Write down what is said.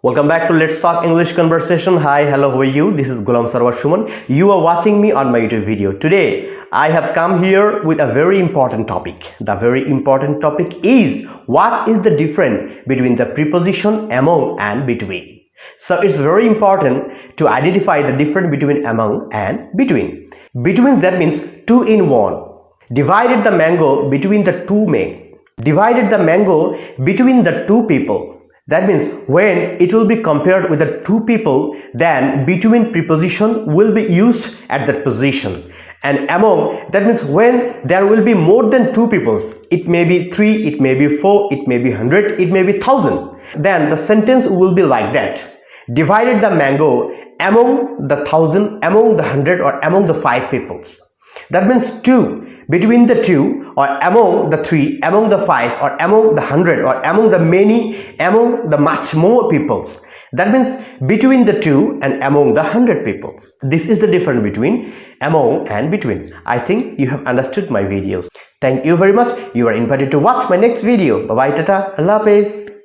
Welcome back to Let's Talk English Conversation. Hi, hello, how are you? This is Gulam Sarwar Shuman. You are watching me on my YouTube video. Today, I have come here with a very important topic. The very important topic is what is the difference between the preposition among and between. So it's very important to identify the difference between among and between. Between, that means two in one. Divided the mango between the two men. Divided the mango between the two people. That means when it will be compared with the two people, then between preposition will be used at that position. And among, that means when there will be more than two peoples, it may be 3, it may be 4, it may be 100, it may be 1000. Then the sentence will be like that. Divided the mango among the 1000, among the 100, or among the 5 peoples. That means 2. Between the 2, or among the 3, among the 5, or among the 100, or among the many, among the much more peoples. That means between the 2 and among the 100 peoples. This is the difference between among and between. I think you have understood my videos. Thank you very much. You are invited to watch my next video. Bye bye, tata, Allah Hafiz.